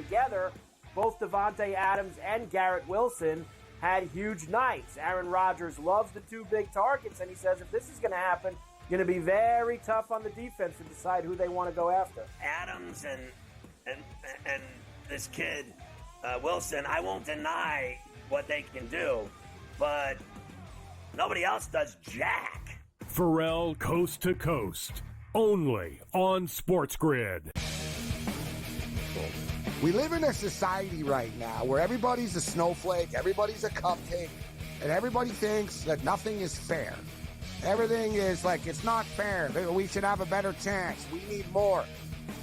together, both Devontae Adams and Garrett Wilson had huge nights. Aaron Rodgers loves the two big targets, and he says if this is going to happen, going to be very tough on the defense to decide who they want to go after. Adams and this kid, Wilson, I won't deny what they can do, but nobody else does jack. Pharrell Coast to Coast, only on SportsGrid. We live in a society right now where everybody's a snowflake, everybody's a cupcake, and everybody thinks that nothing is fair. Everything is like, it's not fair. We should have a better chance. We need more.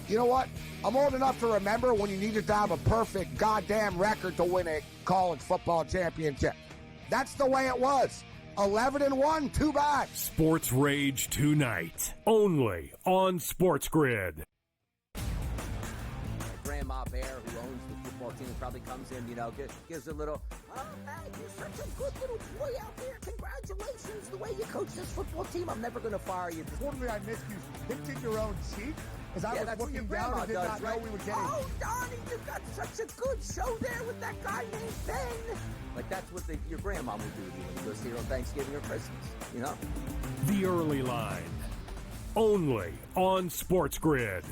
You know what? I'm old enough to remember when you needed to have a perfect goddamn record to win a college football championship. That's the way it was. 11-1, too bad. Sports Rage tonight, only on SportsGrid. Grandma Bear, who owns the football team, probably comes in, gives a little, oh, man, you're such a good little boy out there. Congratulations, the way you coach this football team. I'm never going to fire you. Totally, I missed you. Pinching your own cheek? As I was looking down and did not know we were getting. Oh, Donnie, you got such a good show there with that guy named Ben. Like, that's what your grandma would do to you when you go see her on Thanksgiving or Christmas, The Early Line, only on SportsGrid.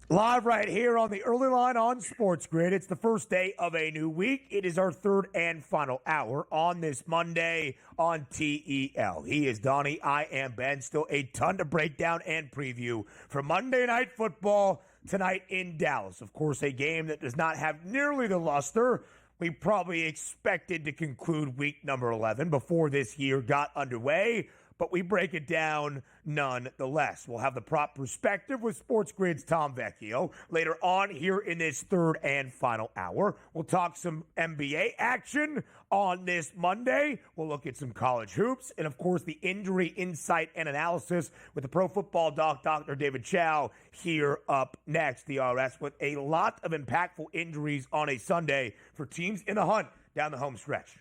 Live right here on the Early Line on SportsGrid. It's the first day of a new week. It is our third and final hour on this Monday on TEL. He is Donnie. I am Ben. Still a ton to break down and preview for Monday Night Football tonight in Dallas. Of course, a game that does not have nearly the luster we probably expected to conclude week number 11 before this year got underway. But we break it down nonetheless. We'll have the prop perspective with SportsGrid's Tom Vecchio later on here in this third and final hour. We'll talk some NBA action on this Monday. We'll look at some college hoops and, of course, the injury insight and analysis with the pro football doc, Dr. David Chao, here up next. DRS with a lot of impactful injuries on a Sunday for teams in the hunt down the home stretch.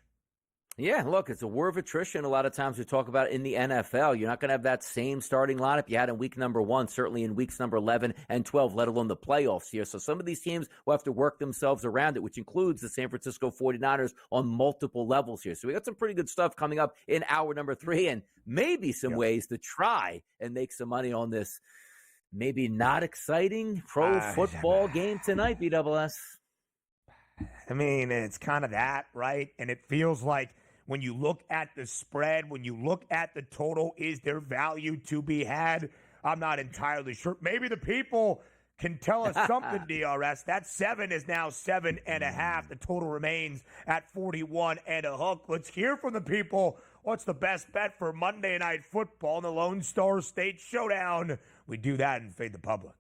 Yeah, look, it's a war of attrition. A lot of times we talk about it in the NFL. You're not going to have that same starting lineup you had in week number 1, certainly in weeks number 11 and 12, let alone the playoffs here. So some of these teams will have to work themselves around it, which includes the San Francisco 49ers on multiple levels here. So we got some pretty good stuff coming up in hour number 3 and maybe some ways to try and make some money on this maybe not exciting pro football game tonight, BWS. I mean, it's kind of that, right? And it feels like when you look at the spread, when you look at the total, is there value to be had? I'm not entirely sure. Maybe the people can tell us something, DRS. That 7 is now 7.5. The total remains at 41 and a hook. Let's hear from the people. What's the best bet for Monday Night Football in the Lone Star State Showdown? We do that and Fade the Public.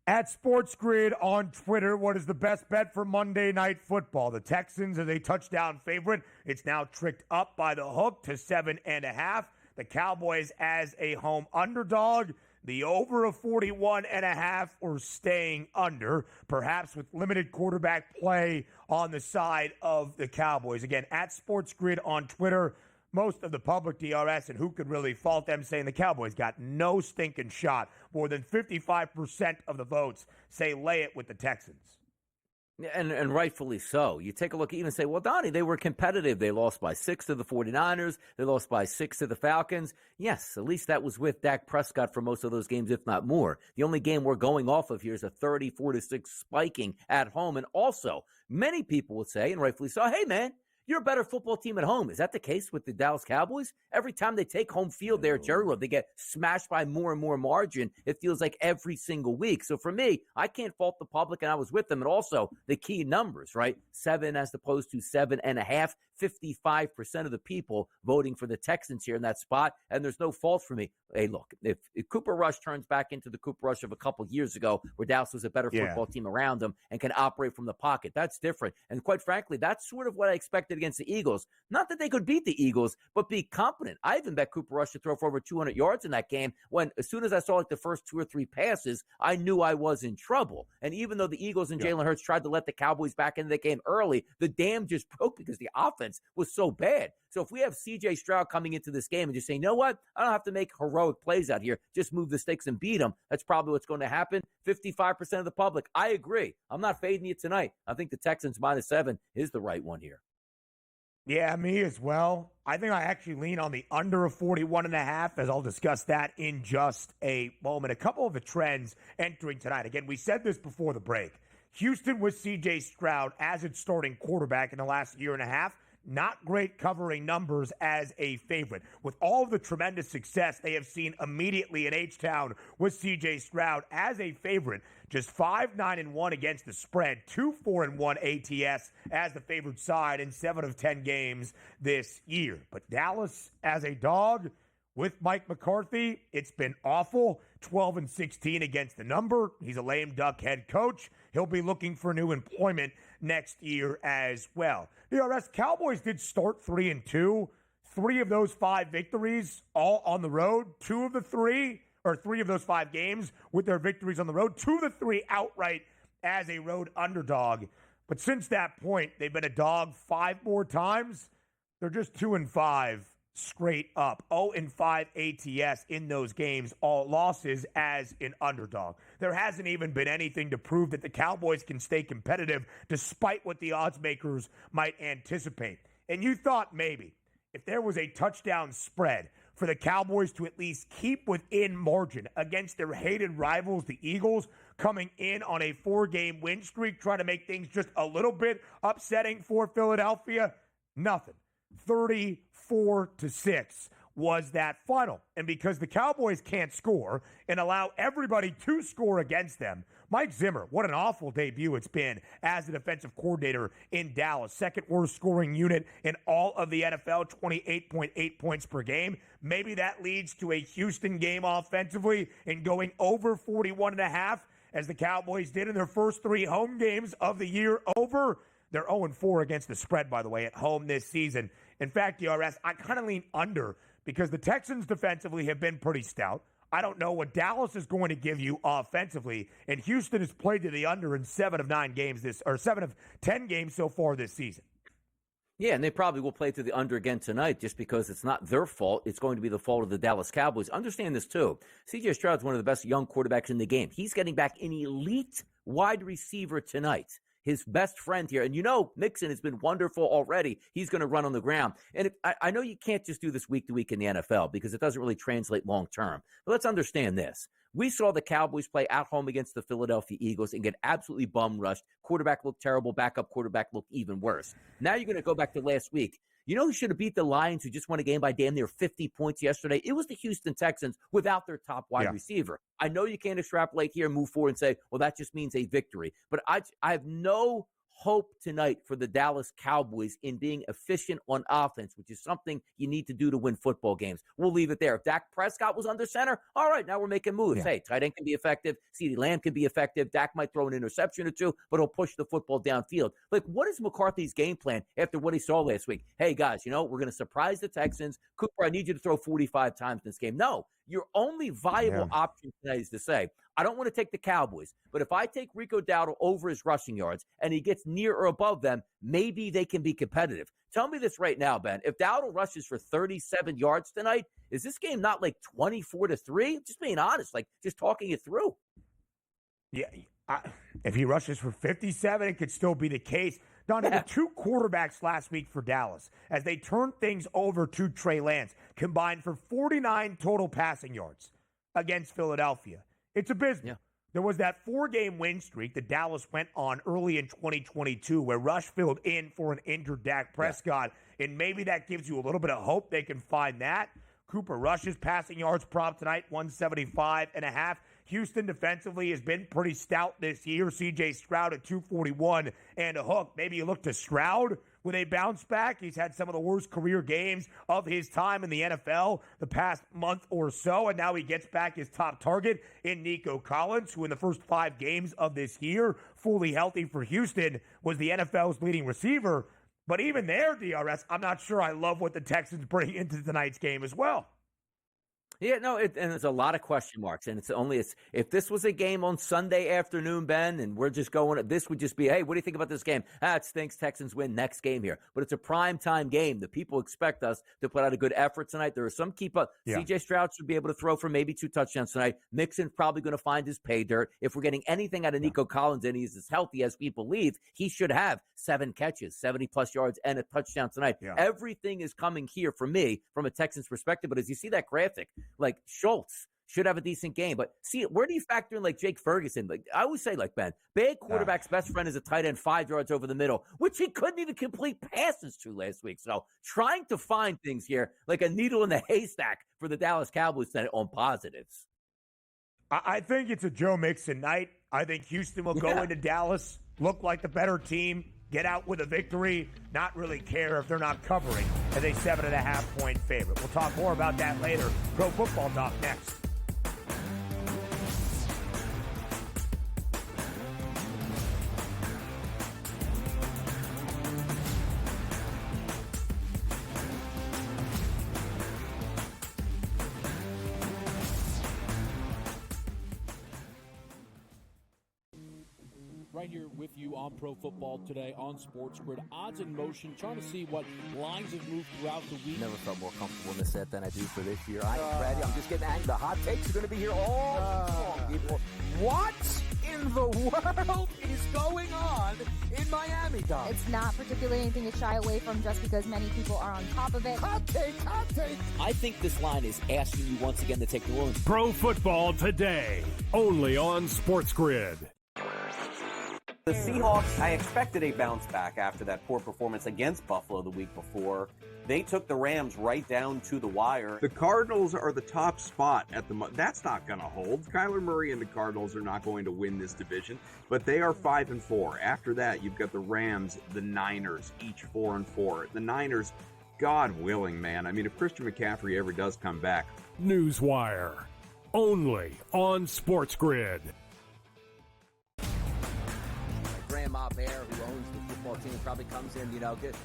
At SportsGrid on Twitter, what is the best bet for Monday Night Football? The Texans as a touchdown favorite. It's now tricked up by the hook to 7.5. The Cowboys as a home underdog. The over of 41.5 or staying under, perhaps with limited quarterback play on the side of the Cowboys. Again, at SportsGrid on Twitter, most of the public, DRS, and who could really fault them, saying the Cowboys got no stinking shot. More than 55% of the votes say lay it with the Texans. And rightfully so. You take a look, even say, well, Donnie, they were competitive. They lost by 6 to the 49ers. They lost by 6 to the Falcons. Yes, at least that was with Dak Prescott for most of those games, if not more. The only game we're going off of here is a 34-6 spiking at home. And also, many people would say, and rightfully so, hey, man, you're a better football team at home. Is that the case with the Dallas Cowboys? Every time they take home field there at Jerry World, they get smashed by more and more margin. It feels like every single week. So for me, I can't fault the public, and I was with them. And also the key numbers, right? 7 as opposed to 7.5. 55% of the people voting for the Texans here in that spot, and there's no fault for me. Hey, look, if Cooper Rush turns back into the Cooper Rush of a couple years ago, where Dallas was a better football team around him and can operate from the pocket, that's different. And quite frankly, that's sort of what I expected against the Eagles. Not that they could beat the Eagles, but be competent. I even bet Cooper Rush to throw for over 200 yards in that game when, as soon as I saw like the first 2 or 3 passes, I knew I was in trouble. And even though the Eagles and Jalen Hurts tried to let the Cowboys back into the game early, the dam just broke because the offense was so bad. So if we have C.J. Stroud coming into this game and just saying, you know what, I don't have to make heroic plays out here, just move the sticks and beat them, that's probably what's going to happen. 55% of the public, I agree. I'm not fading you tonight. I think the Texans -7 is the right one here. Yeah, me as well. I think I actually lean on the under of 41.5, as I'll discuss that in just a moment. A couple of the trends entering tonight. Again, we said this before the break. Houston with C.J. Stroud as its starting quarterback in the last year and a half. Not great covering numbers as a favorite. With all of the tremendous success they have seen immediately in H-Town with C.J. Stroud as a favorite, just 5-9-1 against the spread, 2-4-1 ATS as the favored side in 7 of 10 games this year. But Dallas as a dog with Mike McCarthy, it's been awful. 12-16 against the number. He's a lame duck head coach. He'll be looking for new employment next year as well. The DRS Cowboys did start 3-2. 3 of those 5 victories, all on the road. 2 of the 3 of those 5 games with their victories on the road. 2 of the 3 outright as a road underdog. But since that point, they've been a dog 5 more times. They're just 2-5 straight up. 0-5 ATS in those games, all losses as an underdog. There hasn't even been anything to prove that the Cowboys can stay competitive despite what the odds makers might anticipate. And you thought maybe if there was a touchdown spread for the Cowboys to at least keep within margin against their hated rivals, the Eagles, coming in on a 4-game win streak, trying to make things just a little bit upsetting for Philadelphia, nothing. 34-6 was that final. And because the Cowboys can't score and allow everybody to score against them, Mike Zimmer, what an awful debut it's been as a defensive coordinator in Dallas. Second worst scoring unit in all of the NFL, 28.8 points per game. Maybe that leads to a Houston game offensively and going over 41.5 as the Cowboys did in their first 3 home games of the year over. They're 0-4 against the spread, by the way, at home this season. In fact, DRS, I kind of lean under because the Texans defensively have been pretty stout. I don't know what Dallas is going to give you offensively, and Houston has played to the under in 7 of 10 games so far this season. Yeah, and they probably will play to the under again tonight just because it's not their fault. It's going to be the fault of the Dallas Cowboys. Understand this, too. C.J. Stroud's one of the best young quarterbacks in the game. He's getting back an elite wide receiver tonight. His best friend here. And you know, Mixon has been wonderful already. He's going to run on the ground. And I know you can't just do this week to week in the NFL because it doesn't really translate long term. But let's understand this. We saw the Cowboys play at home against the Philadelphia Eagles and get absolutely bum rushed. Quarterback looked terrible. Backup quarterback looked even worse. Now you're going to go back to last week. You know who should have beat the Lions, who just won a game by damn near 50 points yesterday? It was the Houston Texans without their top wide receiver. I know you can't extrapolate here and move forward and say, well, that just means a victory. But I have no hope tonight for the Dallas Cowboys in being efficient on offense, which is something you need to do to win football games. We'll leave it there. If Dak Prescott was under center, all right, now we're making moves. Hey, tight end can be effective. CeeDee Lamb can be effective. Dak might throw an interception or 2, but he'll push the football downfield. Like, what is McCarthy's game plan after what he saw last week? Hey, guys, we're going to surprise the Texans. Cooper, I need you to throw 45 times in this game. No, your only viable option tonight is to say, I don't want to take the Cowboys, but if I take Rico Dowdle over his rushing yards and he gets near or above them, maybe they can be competitive. Tell me this right now, Ben. If Dowdle rushes for 37 yards tonight, is this game not like 24-3? Just being honest, like just talking it through. Yeah, If he rushes for 57, it could still be the case. Donnie, the two quarterbacks last week for Dallas, as they turned things over to Trey Lance, combined for 49 total passing yards against Philadelphia. It's abysmal. Yeah. There was that 4-game win streak that Dallas went on early in 2022 where Rush filled in for an injured Dak Prescott, and maybe that gives you a little bit of hope they can find that. Cooper Rush's passing yards prop tonight, 175.5. Houston defensively has been pretty stout this year. C.J. Stroud at 241 and a hook. Maybe you look to Stroud with a bounce back. He's had some of the worst career games of his time in the NFL the past month or so, and now he gets back his top target in Nico Collins, who in the first 5 games of this year, fully healthy for Houston, was the NFL's leading receiver. But even there, DRS, I'm not sure I love what the Texans bring into tonight's game as well. Yeah, no, and there's a lot of question marks, and it's if this was a game on Sunday afternoon, Ben, and we're just going, this would just be, hey, what do you think about this game? It stinks. Texans win next game here, but it's a prime time game. The people expect us to put out a good effort tonight. There are some C.J. Stroud should be able to throw for maybe 2 touchdowns tonight. Mixon's probably going to find his pay dirt. If we're getting anything out of Nico Collins and he's as healthy as we believe, he should have 7 catches, 70-plus yards, and a touchdown tonight. Yeah. Everything is coming here for me from a Texans perspective, but as you see that graphic, like Schultz should have a decent game. But see, where do you factor in like Jake Ferguson? Like I always say, like Ben, bad quarterback's best friend is a tight end 5 yards over the middle, which he couldn't even complete passes to last week. So trying to find things here like a needle in the haystack for the Dallas Cowboys tonight on positives. I think it's a Joe Mixon night. I think Houston will go into Dallas, look like the better team, get out with a victory, not really care if they're not covering as a 7.5-point favorite. We'll talk more about that later. Pro Football Talk next. Right here with you on Pro Football Today on SportsGrid. Odds in motion, trying to see what lines have moved throughout the week. Never felt more comfortable in this set than I do for this year. I am ready. I'm just getting angry. The hot takes are going to be here all long, people. What in the world is going on in Miami, Dom? It's not particularly anything to shy away from just because many people are on top of it. Hot take, hot take. I think this line is asking you once again to take New Orleans. Pro Football Today, only on SportsGrid. The Seahawks, I expected a bounce back after that poor performance against Buffalo the week before. They took the Rams right down to the wire. The Cardinals are the top spot at the moment. That's not going to hold. Kyler Murray and the Cardinals are not going to win this division, but they are 5-4. After that, you've got the Rams, the Niners, each 4-4. The Niners, God willing, man. I mean, if Christian McCaffrey ever does come back. Newswire, only on SportsGrid. Grandma Bear, who owns the football team, probably comes in,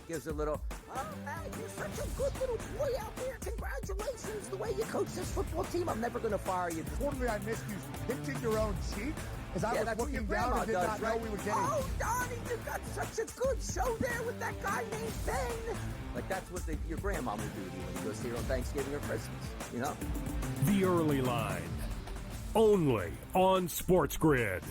gives a little, oh, man, you're such a good little boy out there. Congratulations, the way you coach this football team. I'm never going to fire you. Totally, I missed you. Pinching your own cheek as I was looking down and did not know we were getting. Oh, Donnie, you got such a good show there with that guy named Ben. Like, that's what your grandma would do to you when you go see her on Thanksgiving or Christmas, The Early Line, only on SportsGrid.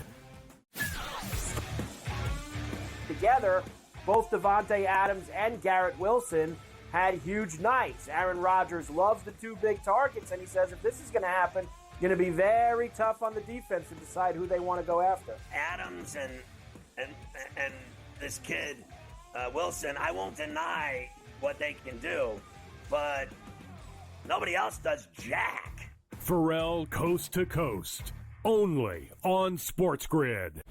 Together, both Davante Adams and Garrett Wilson had huge nights. Aaron Rodgers loves the 2 big targets, and he says if this is going to happen, going to be very tough on the defense to decide who they want to go after. Adams and this kid Wilson, I won't deny what they can do, but nobody else does jack. Pharrell Coast to Coast, only on SportsGrid.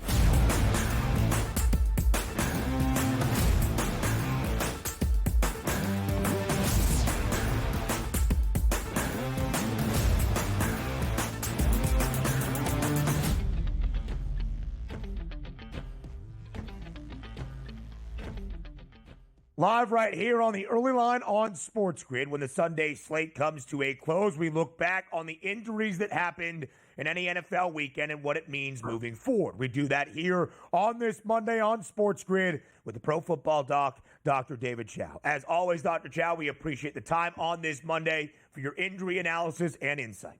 Live right here on the Early Line on SportsGrid. When the Sunday slate comes to a close, we look back on the injuries that happened in any NFL weekend and what it means moving forward. We do that here on this Monday on SportsGrid with the Pro Football Doc, Dr. David Chao. As always, Dr. Chao, we appreciate the time on this Monday for your injury analysis and insight.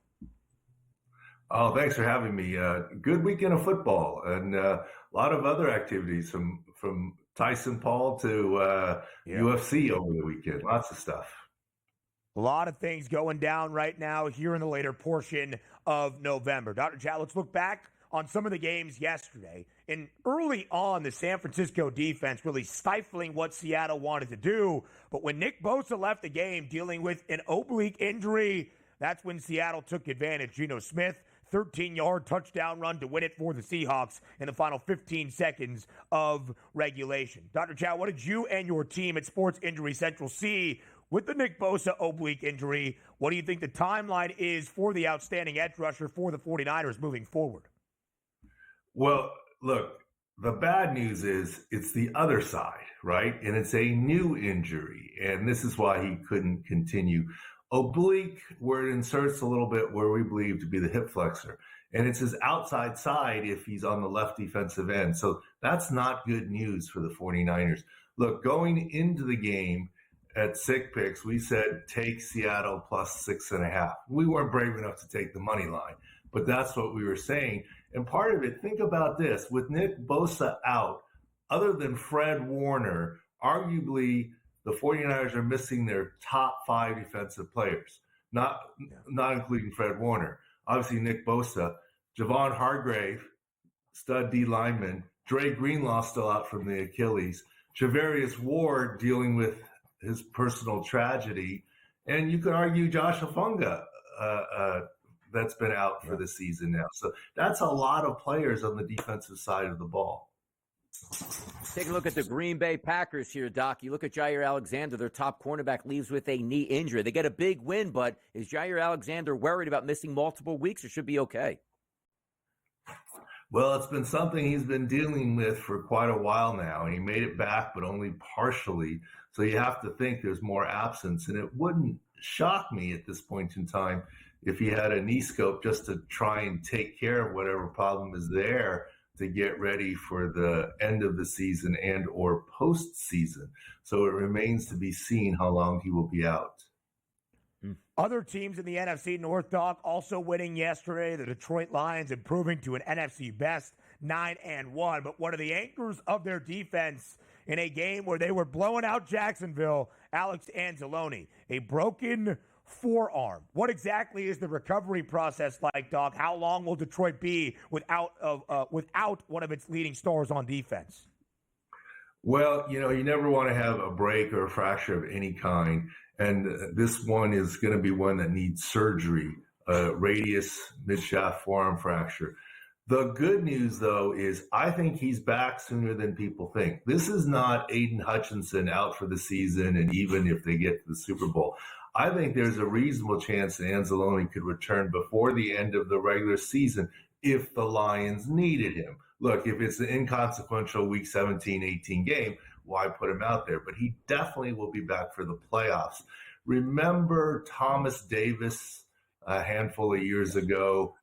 Oh, thanks for having me. Good weekend of football and a lot of other activities from Tyson Paul to UFC over the weekend. Lots of stuff. A lot of things going down right now here in the later portion of November. Dr. Chao, let's look back on some of the games yesterday. And early on, the San Francisco defense really stifling what Seattle wanted to do. But when Nick Bosa left the game dealing with an oblique injury, that's when Seattle took advantage. Geno Smith, 13-yard touchdown run to win it for the Seahawks in the final 15 seconds of regulation. Dr. Chao, what did you and your team at Sports Injury Central see with the Nick Bosa oblique injury? What do you think the timeline is for the outstanding edge rusher for the 49ers moving forward? Well, look, the bad news is it's the other side, right? And it's a new injury, and this is why he couldn't continue. Oblique, where it inserts a little bit where we believe to be the hip flexor, and it's his outside side if he's on the left defensive end. So that's not good news for the 49ers. Look, going into the game at Sick Picks, we said take Seattle plus 6.5. We weren't brave enough to take the money line, but that's what we were saying. And part of it, think about this, with Nick Bosa out, other than Fred Warner, arguably the 49ers are missing their top 5 defensive players, not including Fred Warner. Obviously, Nick Bosa, Javon Hargrave, stud D lineman, Dre Greenlaw still out from the Achilles, Javarius Ward dealing with his personal tragedy, and you could argue Josh Afunga that's been out for the season now. So that's a lot of players on the defensive side of the ball. Take a look at the Green Bay Packers here, Doc. You look at Jair Alexander, their top cornerback, leaves with a knee injury. They get a big win, but is Jair Alexander worried about missing multiple weeks or should be okay? Well, it's been something he's been dealing with for quite a while now, and he made it back, but only partially. So you have to think there's more absence, and it wouldn't shock me at this point in time if he had a knee scope just to try and take care of whatever problem is there to get ready for the end of the season and or postseason. So it remains to be seen how long he will be out. Other teams in the NFC North, Doc, also winning yesterday. The Detroit Lions improving to an NFC best 9-1. But one of the anchors of their defense in a game where they were blowing out Jacksonville, Alex Anzalone, a broken forearm. What exactly is the recovery process like, Doc? How long will Detroit be without one of its leading stars on defense? Well, you never want to have a break or a fracture of any kind. And this one is going to be one that needs surgery, radius mid-shaft forearm fracture. The good news, though, is I think he's back sooner than people think. This is not Aiden Hutchinson out for the season, and even if they get to the Super Bowl. I think there's a reasonable chance that Anzalone could return before the end of the regular season if the Lions needed him. Look, if it's an inconsequential Week 17, 18 game, why put him out there? But he definitely will be back for the playoffs. Remember Thomas Davis a handful of years ago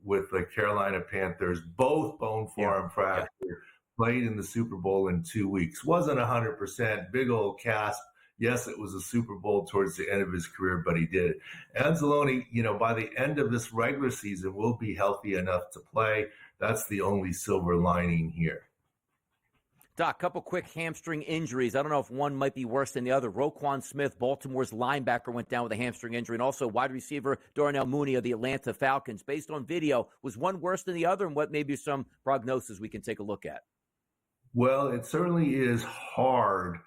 with the Carolina Panthers, both bone forearm fracture, played in the Super Bowl in 2 weeks. Wasn't 100%, big old cast. Yes, it was a Super Bowl towards the end of his career, but he did it. Anzalone, by the end of this regular season, will be healthy enough to play. That's the only silver lining here. Doc, couple quick hamstring injuries. I don't know if one might be worse than the other. Roquan Smith, Baltimore's linebacker, went down with a hamstring injury, and also wide receiver Darnell Mooney of the Atlanta Falcons. Based on video, was one worse than the other, and what maybe some prognosis we can take a look at? Well, it certainly is hard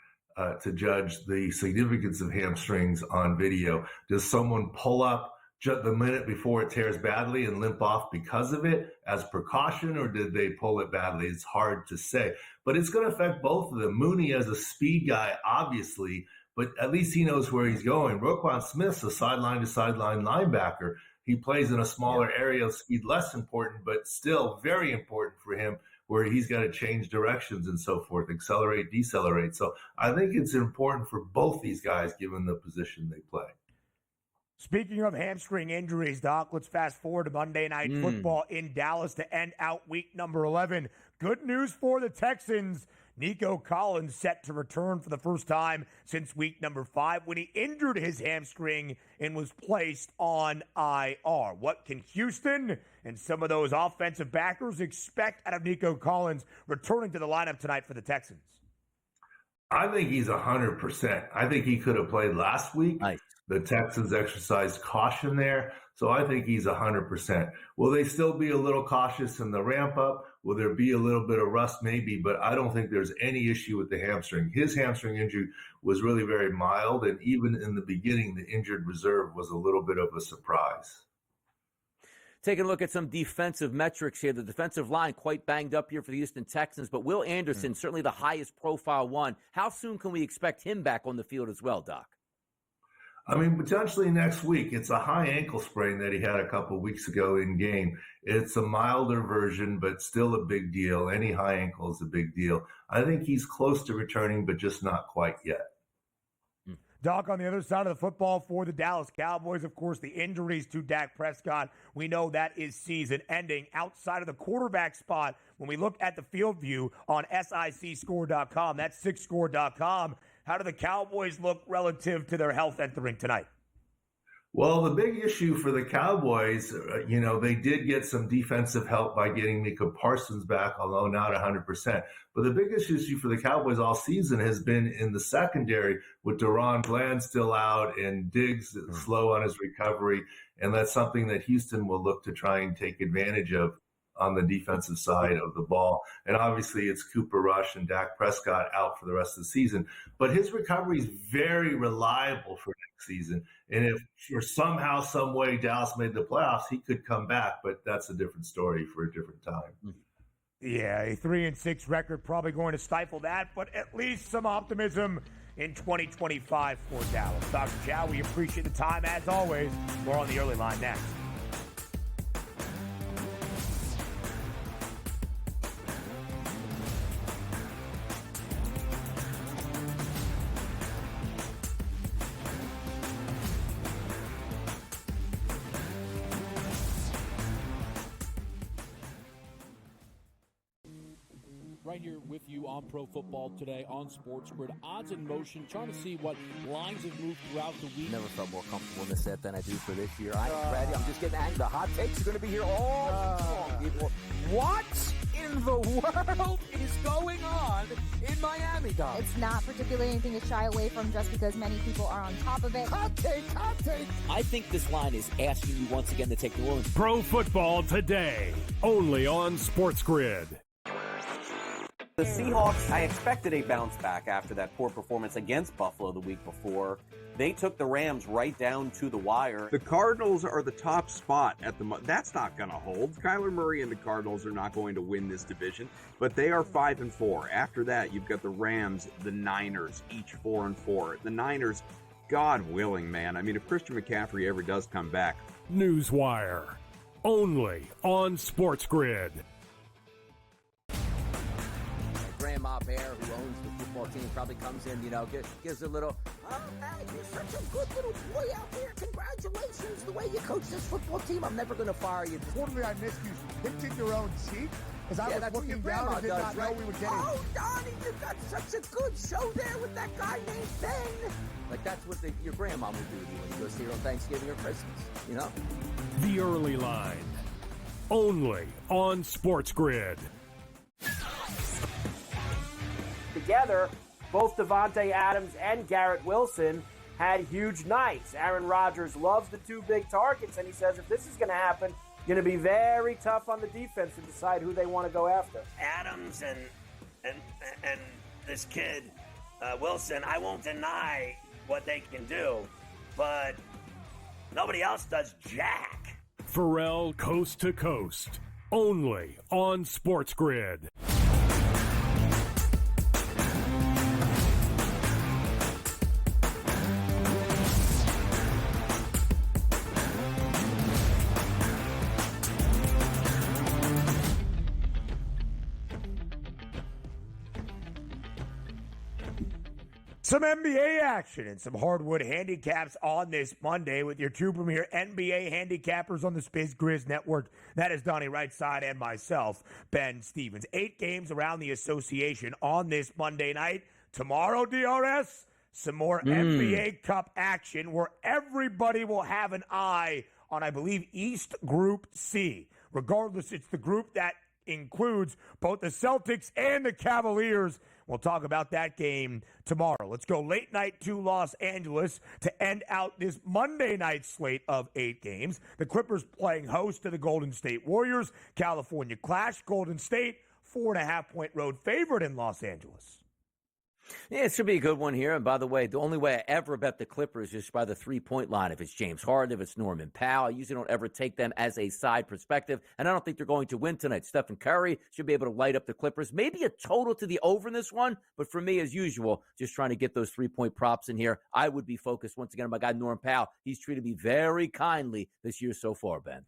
to judge the significance of hamstrings on video. Does someone pull up just the minute before it tears badly and limp off because of it as precaution, or did they pull it badly? It's hard to say, but it's going to affect both of them. Mooney as a speed guy, obviously, but at least he knows where he's going. Roquan Smith's a sideline to sideline linebacker. He plays in a smaller area of speed, less important, but still very important for him, where he's got to change directions and so forth, accelerate, decelerate. So I think it's important for both these guys, given the position they play. Speaking of hamstring injuries, Doc, let's fast forward to Monday Night Football in Dallas to end out week number 11. Good news for the Texans. Nico Collins set to return for the first time since week number 5 when he injured his hamstring and was placed on IR. What can Houston and some of those offensive backers expect out of Nico Collins returning to the lineup tonight for the Texans? I think he's 100%. I think he could have played last week. Nice. The Texans exercised caution there, so I think he's 100%. Will they still be a little cautious in the ramp up? Will there be a little bit of rust? Maybe, but I don't think there's any issue with the hamstring. His hamstring injury was really very mild, and even in the beginning, the injured reserve was a little bit of a surprise. Taking a look at some defensive metrics here. The defensive line quite banged up here for the Houston Texans, but Will Anderson, certainly the highest profile one. How soon can we expect him back on the field as well, Doc? I mean, potentially next week. It's a high ankle sprain that he had a couple of weeks ago in game. It's a milder version, but still a big deal. Any high ankle is a big deal. I think he's close to returning, but just not quite yet. Doc, on the other side of the football for the Dallas Cowboys, of course, the injuries to Dak Prescott, we know that is season ending. Outside of the quarterback spot, when we look at the field view on SICScore.com, that's SICScore.com, how do the Cowboys look relative to their health entering tonight? Well, the big issue for the Cowboys, they did get some defensive help by getting Micah Parsons back, although not 100%. But the biggest issue for the Cowboys all season has been in the secondary with Deron Bland still out and Diggs slow on his recovery. And that's something that Houston will look to try and take advantage of on the defensive side of the ball. And obviously it's Cooper Rush and Dak Prescott out for the rest of the season. But his recovery is very reliable for next season. And if for somehow, some way Dallas made the playoffs, he could come back. But that's a different story for a different time. Yeah, a 3-6 record probably going to stifle that, but at least some optimism in 2025 for Dallas. Dr. Chao, we appreciate the time as always. More on the early line next. Right here with you on Pro Football Today on SportsGrid. Odds in motion, trying to see what lines have moved throughout the week. Never felt more comfortable in this set than I do for this year. I'm ready. I'm just getting angry. The hot takes are going to be here all long, people. What in the world is going on in Miami, Dom? It's not particularly anything to shy away from just because many people are on top of it. Hot take. I think this line is asking you once again to take New Orleans. Pro Football Today, only on SportsGrid. The Seahawks, I expected a bounce back after that poor performance against Buffalo the week before. They took the Rams right down to the wire. The Cardinals are the top spot at the moment. That's not going to hold. Kyler Murray and the Cardinals are not going to win this division, but they are 5-4. After that, you've got the Rams, the Niners, each 4-4. The Niners, God willing, man. I mean, if Christian McCaffrey ever does come back. Newswire, only on SportsGrid. Grandma Bear, who owns the football team, probably comes in, gives a little, oh, man, you're such a good little boy out there. Congratulations, the way you coach this football team. I'm never going to fire you. Quarterly, I missed you hinting your own cheek as I was looking down and did not know we were getting. Oh, Donnie, you got such a good show there with that guy named Ben. Like, that's what your grandma would do to you when you go see her on Thanksgiving or Christmas, The Early Line, only on SportsGrid. Together, both Davante Adams and Garrett Wilson had huge nights. Aaron Rodgers loves the two big targets, and he says if this is going to happen, going to be very tough on the defense to decide who they want to go after. Adams and this kid, Wilson, I won't deny what they can do, but nobody else does jack. Pharrell Coast to Coast, only on SportsGrid. Some NBA action and some hardwood handicaps on this Monday with your two premier NBA handicappers on the SportsGrid network. That is Donnie Rightside and myself, Ben Stevens. 8 games around the association on this Monday night. Tomorrow, DRS, some more NBA Cup action where everybody will have an eye on, I believe, East Group C. Regardless, it's the group that includes both the Celtics and the Cavaliers. We'll talk about that game tomorrow. Let's go late night to Los Angeles to end out this Monday night slate of 8 games. The Clippers playing host to the Golden State Warriors. California clash. Golden State, 4.5-point road favorite in Los Angeles. Yeah, it should be a good one here. And by the way, the only way I ever bet the Clippers is by the 3-point line. If it's James Harden, if it's Norman Powell, I usually don't ever take them as a side perspective. And I don't think they're going to win tonight. Stephen Curry should be able to light up the Clippers. Maybe a total to the over in this one. But for me, as usual, just trying to get those 3-point props in here. I would be focused once again on my guy, Norman Powell. He's treated me very kindly this year so far, Ben.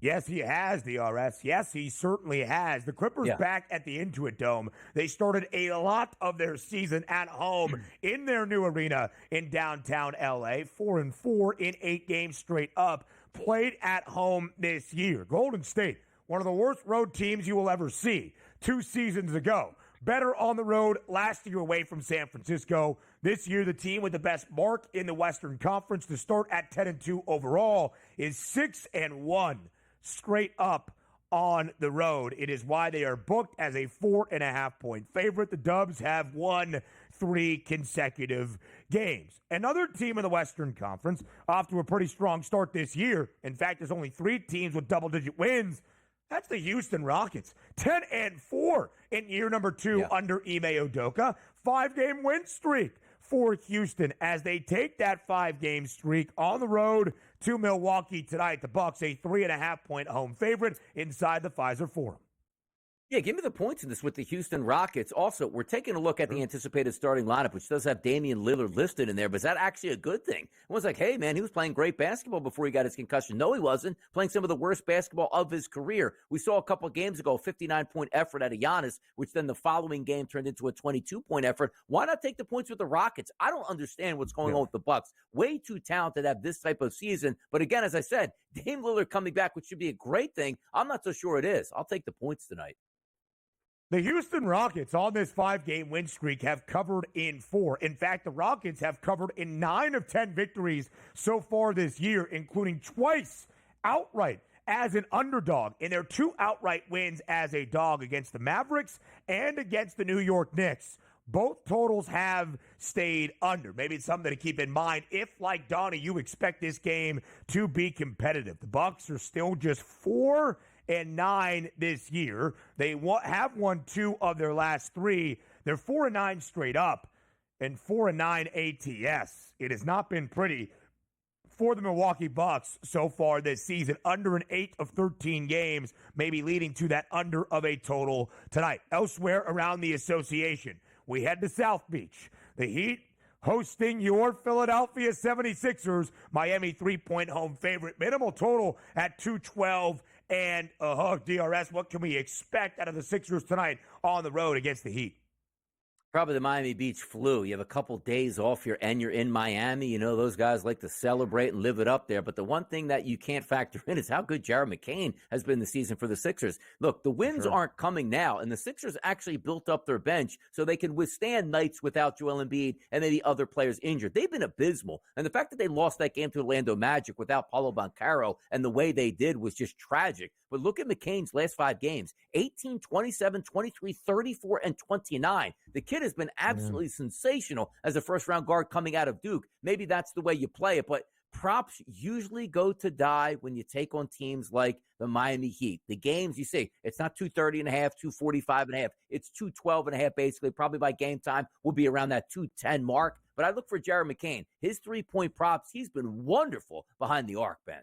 Yes, he has, DRS. Yes, he certainly has. The Clippers back at the Intuit Dome. They started a lot of their season at home in their new arena in downtown L.A. 4-4 in 8 games straight up. Played at home this year. Golden State, one of the worst road teams you will ever see 2 seasons ago. Better on the road last year away from San Francisco. This year, the team with the best mark in the Western Conference to start at 10-2 overall is 6-1. Straight up on the road. It is why they are booked as a 4.5-point favorite. The Dubs have won 3 consecutive games. Another team in the Western Conference off to a pretty strong start this year. In fact, there's only 3 teams with double-digit wins. That's the Houston Rockets. 10-4 in year number 2 under Ime Udoka. 5-game win streak for Houston as they take that 5-game streak on the road to Milwaukee tonight. The Bucks, a 3.5-point home favorite inside the Pfizer Forum. Yeah, give me the points in this with the Houston Rockets. Also, we're taking a look at the anticipated starting lineup, which does have Damian Lillard listed in there, but is that actually a good thing? It was like, hey, man, he was playing great basketball before he got his concussion. No, he wasn't. Playing some of the worst basketball of his career. We saw a couple of games ago a 59-point effort out of Giannis, which then the following game turned into a 22-point effort. Why not take the points with the Rockets? I don't understand what's going on with the Bucks. Way too talented to have this type of season. But again, as I said, Dame Lillard coming back, which should be a great thing. I'm not so sure it is. I'll take the points tonight. The Houston Rockets on this 5-game win streak have covered in 4. In fact, the Rockets have covered in 9 of 10 victories so far this year, including twice outright as an underdog in their 2 outright wins as a dog against the Mavericks and against the New York Knicks. Both totals have stayed under. Maybe it's something to keep in mind if, like Donnie, you expect this game to be competitive. The Bucks are still just 4-9 this year. They have won 2 of their last 3. They're 4-9 straight up and 4-9 ATS. It has not been pretty for the Milwaukee Bucks so far this season. Under an 8 of 13 games, maybe leading to that under of a total tonight. Elsewhere around the association, we head to South Beach. The Heat hosting your Philadelphia 76ers. Miami 3-point home favorite. Minimal total at 212. And DRS, what can we expect out of the Sixers tonight on the road against the Heat? Probably the Miami Beach flu. You have a couple days off here and you're in Miami. You know, those guys like to celebrate and live it up there. But the one thing that you can't factor in is how good Jared McCain has been this season for the Sixers. Look, the wins aren't coming now, and the Sixers actually built up their bench so they can withstand nights without Joel Embiid and maybe other players injured. They've been abysmal. And the fact that they lost that game to Orlando Magic without Paulo Banchero and the way they did was just tragic. But look at McCain's last 5 games, 18, 27, 23, 34, and 29. The kid has been absolutely sensational as a first-round guard coming out of Duke. Maybe that's the way you play it, but props usually go to die when you take on teams like the Miami Heat. The games, you see, it's not 230.5, 245.5. It's 212.5 basically. Probably by game time will be around that 210 mark. But I look for Jared McCain. His 3-point props, he's been wonderful behind the arc, Ben.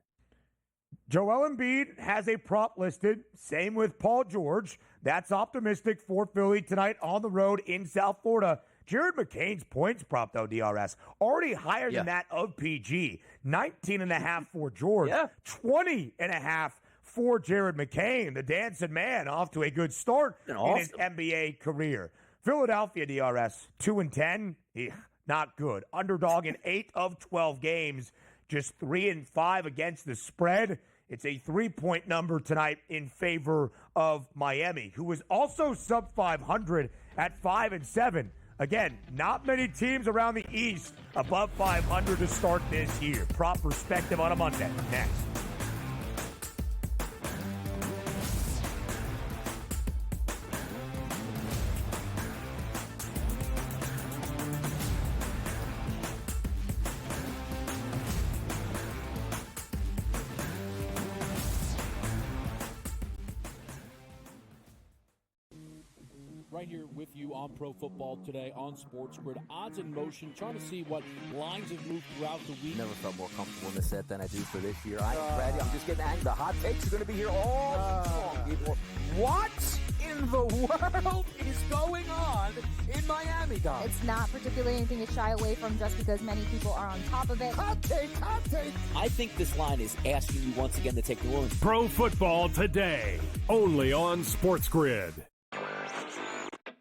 Joel Embiid has a prop listed. Same with Paul George. That's optimistic for Philly tonight on the road in South Florida. Jared McCain's points prop, though, DRS, already higher than that of PG. 19.5 for George. 20.5 for Jared McCain. The dancing man off to a good start in his NBA career. Philadelphia DRS 2-10. Not good. Underdog in 8 of 12 games, just 3-5 against the spread. It's a 3-point number tonight in favor of Miami, who was also sub 500 at 5-7. Again, not many teams around the East above 500 to start this year. Prop perspective on a Monday. Next. Right here with you on Pro Football Today on SportsGrid. Odds in motion, trying to see what lines have moved throughout the week. Never felt more comfortable in the set than I do for this year. I am ready. I'm just getting angry. The hot takes are going to be here all long, people. What in the world is going on in Miami, guys? It's not particularly anything to shy away from just because many people are on top of it. Hot take. I think this line is asking you once again to take New Orleans. Pro Football Today, only on SportsGrid.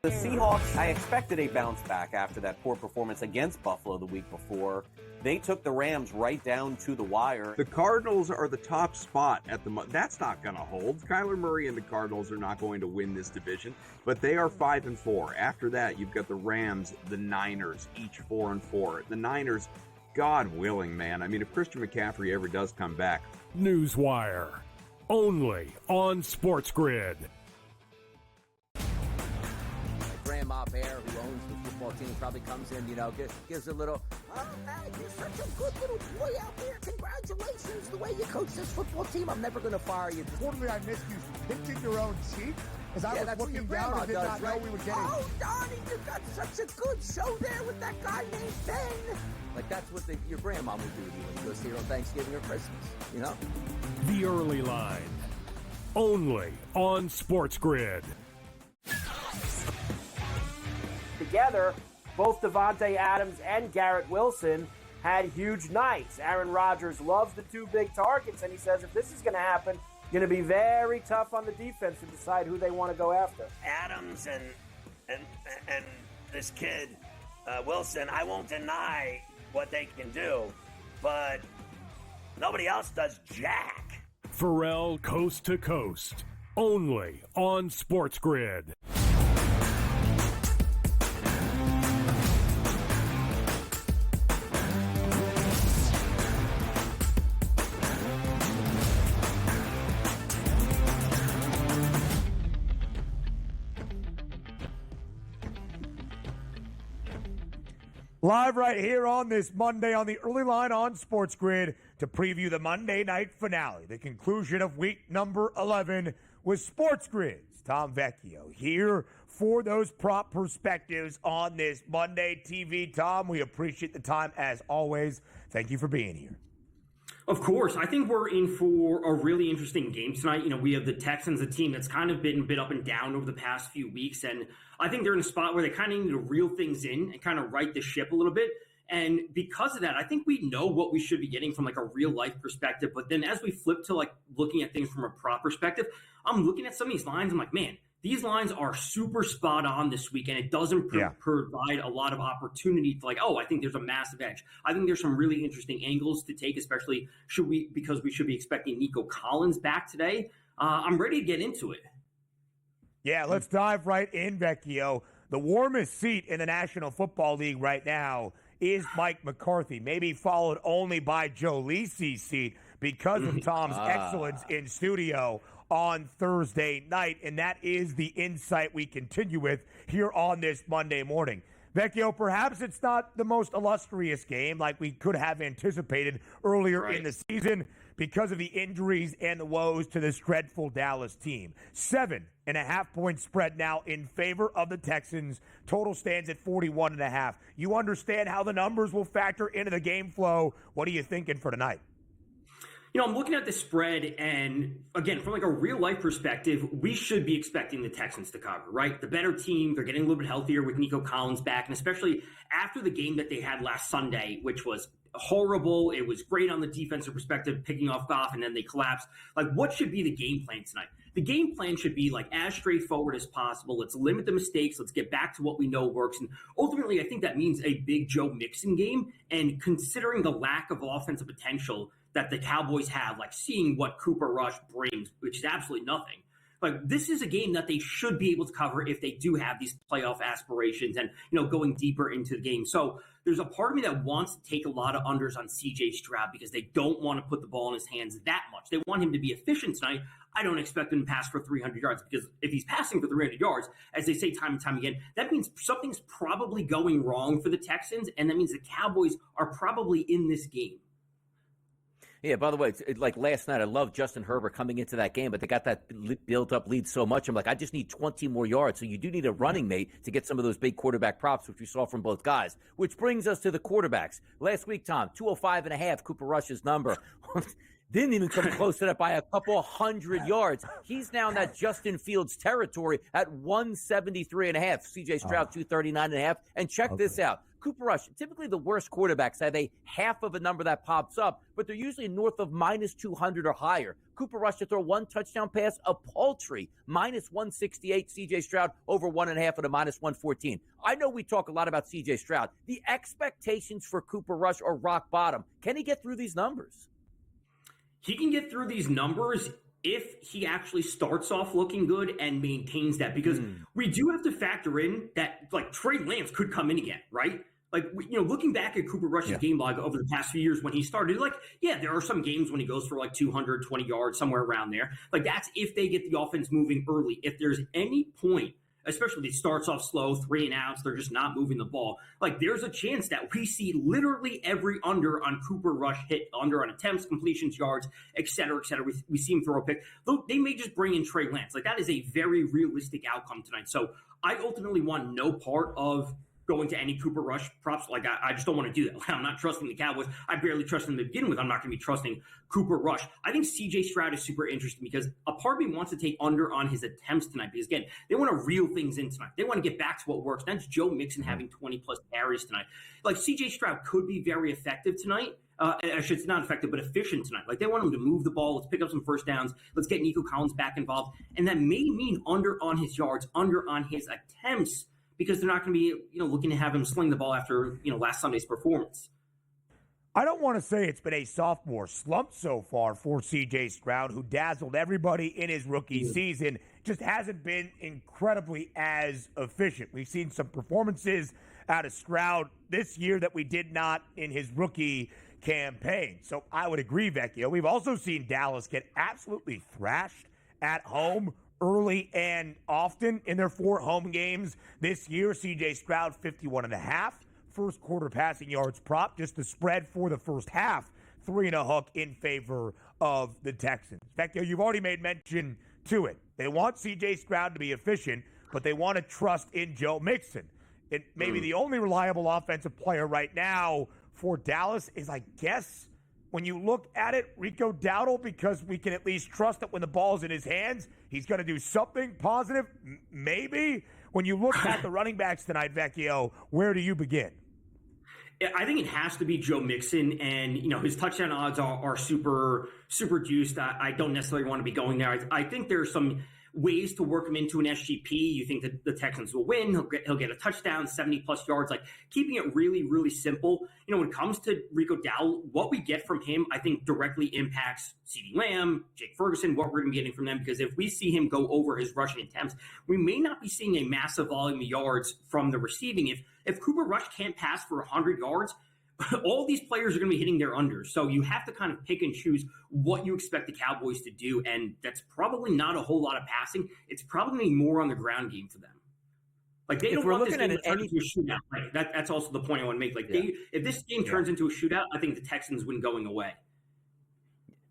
The Seahawks, I expected a bounce back after that poor performance against Buffalo the week before. They took the Rams right down to the wire. The Cardinals are the top spot at the that's not going to hold. Kyler Murray and the Cardinals are not going to win this division, but they are 5-4. After that, you've got the Rams, the Niners, each 4-4. The Niners, God willing, man. I mean, if Christian McCaffrey ever does come back. Newswire, only on SportsGrid. Grandma Bear, who owns the football team, probably comes in, gives a little, oh, man, you're such a good little boy out there. Congratulations, the way you coach this football team. I'm never going to fire you. Totally, I missed you pinching your own cheek as I was looking down and did not know we were getting. Oh, Donnie, you got such a good show there with that guy named Ben. Like, that's what your grandma would do to you when you go see her on Thanksgiving or Christmas, The Early Line, only on SportsGrid. Together, both Devontae Adams and Garrett Wilson had huge nights. Aaron Rodgers loves the two big targets, and he says if this is going to happen, going to be very tough on the defense to decide who they want to go after. Adams and this kid Wilson, I won't deny what they can do, but nobody else does jack. Pharrell Coast to Coast, only on SportsGrid. Live right here on this Monday on the Early Line on SportsGrid to preview the Monday night finale, the conclusion of week number 11 with SportsGrid's Tom Vecchio here for those prop perspectives on this Monday TV. Tom, we appreciate the time as always. Thank you for being here. Of course. I think we're in for a really interesting game tonight. We have the Texans, a team that's kind of been a bit up and down over the past few weeks. And I think they're in a spot where they kind of need to reel things in and kind of right the ship a little bit. And because of that, I think we know what we should be getting from like a real life perspective. But then as we flip to like looking at things from a prop perspective, I'm looking at some of these lines. I'm like, man, these lines are super spot on this week, and it doesn't provide a lot of opportunity to like, oh, I think there's a massive edge. I think there's some really interesting angles to take, especially because we should be expecting Nico Collins back today. I'm ready to get into it. Yeah, let's dive right in, Vecchio. The warmest seat in the National Football League right now is Mike McCarthy, maybe followed only by Joe Lisi's seat because of Tom's excellence in studio on Thursday night, and that is the insight we continue with here on this Monday morning. Vecchio, perhaps it's not the most illustrious game like we could have anticipated earlier in the season because of the injuries and the woes to this dreadful Dallas team. 7.5-point spread now in favor of the Texans. Total stands at 41.5. You understand how the numbers will factor into the game flow. What are you thinking for tonight? I'm looking at the spread, and again, from like a real-life perspective, we should be expecting the Texans to cover, right? The better team, they're getting a little bit healthier with Nico Collins back, and especially after the game that they had last Sunday, which was horrible. It was great on the defensive perspective, picking off Goff, and then they collapsed. Like, what should be the game plan tonight? the game plan should be like as straightforward as possible. Let's limit the mistakes. Let's get back to what we know works. And ultimately, I think that means a big Joe Mixon game. And considering the lack of offensive potential that the Cowboys have, like seeing what Cooper Rush brings, which is absolutely nothing. Like, this is a game that they should be able to cover if they do have these playoff aspirations and, going deeper into the game. So there's a part of me that wants to take a lot of unders on CJ Stroud because they don't want to put the ball in his hands that much. They want him to be efficient tonight. I don't expect him to pass for 300 yards because if he's passing for 300 yards, as they say time and time again, that means something's probably going wrong for the Texans, and that means the Cowboys are probably in this game. Yeah, by the way, it's like last night, I love Justin Herbert coming into that game, but they got that built-up lead so much. I'm like, I just need 20 more yards. So you do need a running mate to get some of those big quarterback props, which we saw from both guys, which brings us to the quarterbacks. Last week, Tom, 205.5, Cooper Rush's number. Didn't even come close to that by a couple hundred yards. He's now in that Justin Fields territory at 173.5. CJ Stroud, 239.5. And check this out. Cooper Rush, typically the worst quarterbacks have a half of a number that pops up, but they're usually north of minus 200 or higher. Cooper Rush to throw one touchdown pass, a paltry minus 168. CJ Stroud over 1.5 at a minus 114. I know we talk a lot about CJ Stroud. The expectations for Cooper Rush are rock bottom. Can he get through these numbers? He can get through these numbers if he actually starts off looking good and maintains that, because we do have to factor in that, like, Trey Lance could come in again, right? Like, looking back at Cooper Rush's game log over the past few years when he started, like, yeah, there are some games when he goes for like 220 yards, somewhere around there. Like, that's if they get the offense moving early. If there's any point, especially if it starts off slow, 3 and outs, they're just not moving the ball. Like, there's a chance that we see literally every under on Cooper Rush hit, under on attempts, completions, yards, et cetera, et cetera. We see him throw a pick. Though they may just bring in Trey Lance. Like, that is a very realistic outcome tonight. So I ultimately want no part of going to any Cooper Rush props. Like, I just don't want to do that. I'm not trusting the Cowboys. I barely trust them to begin with. I'm not going to be trusting Cooper Rush. I think CJ Stroud is super interesting because a part of me wants to take under on his attempts tonight because, again, they want to reel things in tonight. They want to get back to what works. That's Joe Mixon having 20-plus carries tonight. Like, CJ Stroud could be very effective tonight. Actually, it's not effective, but efficient tonight. Like, they want him to move the ball. Let's pick up some first downs. Let's get Nico Collins back involved. And that may mean under on his yards, under on his attempts, because they're not going to be, looking to have him sling the ball after, last Sunday's performance. I don't want to say it's been a sophomore slump so far for C.J. Stroud, who dazzled everybody in his rookie season, just hasn't been incredibly as efficient. We've seen some performances out of Stroud this year that we did not in his rookie campaign. So I would agree, Vecchio. We've also seen Dallas get absolutely thrashed at home early and often in their 4 home games this year. C.J. Stroud, 51.5. First quarter passing yards prop, just the spread for the first half, 3.5 in favor of the Texans. Vecchio, you've already made mention to it. They want C.J. Stroud to be efficient, but they want to trust in Joe Mixon. It maybe the only reliable offensive player right now for Dallas is, I guess, when you look at it, Rico Dowdle, because we can at least trust that when the ball's in his hands, he's going to do something positive, maybe. When you look at the running backs tonight, Vecchio, where do you begin? I think it has to be Joe Mixon, and his touchdown odds are super, super juiced. I don't necessarily want to be going there. I think there's some ways to work him into an SGP. You think that the Texans will win. He'll get a touchdown, 70-plus yards. Like, keeping it really, really simple. When it comes to Rico Dowdle, what we get from him, I think, directly impacts CeeDee Lamb, Jake Ferguson, what we're going to be getting from them. Because if we see him go over his rushing attempts, we may not be seeing a massive volume of yards from the receiving. If Cooper Rush can't pass for 100 yards, all these players are going to be hitting their unders. So you have to kind of pick and choose what you expect the Cowboys to do. And that's probably not a whole lot of passing. It's probably more on the ground game for them. Like, they don't want this game to turn into a shootout. Right? That's also the point I want to make. Like, if this game turns into a shootout, I think the Texans win going away.